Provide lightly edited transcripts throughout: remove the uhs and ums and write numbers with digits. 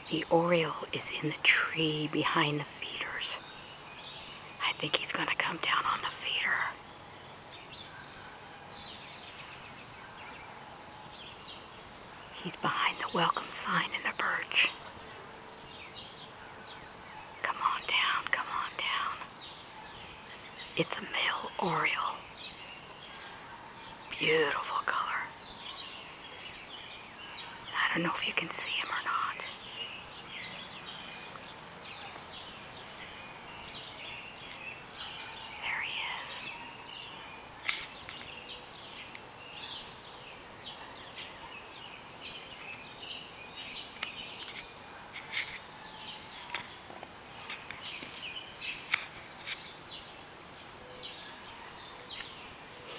The Oriole is in the tree behind the feeders. I think he's going to come down on the feeder. He's behind the welcome sign in the birch. Come on down, come on down. It's a male Oriole. Beautiful color. I don't know if you can see him or not. There he is.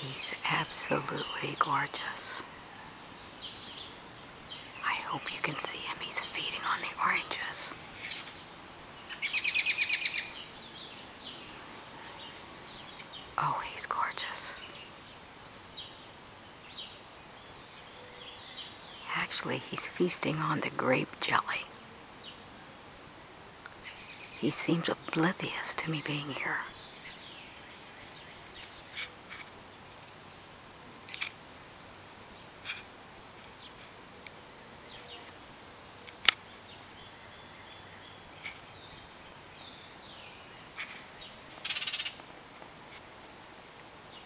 He's absolutely gorgeous. I hope you can see him. He's feeding on the oranges. Oh, he's gorgeous. Actually, he's feasting on the grape jelly. He seems oblivious to me being here.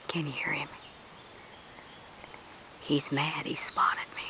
Can you hear him? He's mad he spotted me.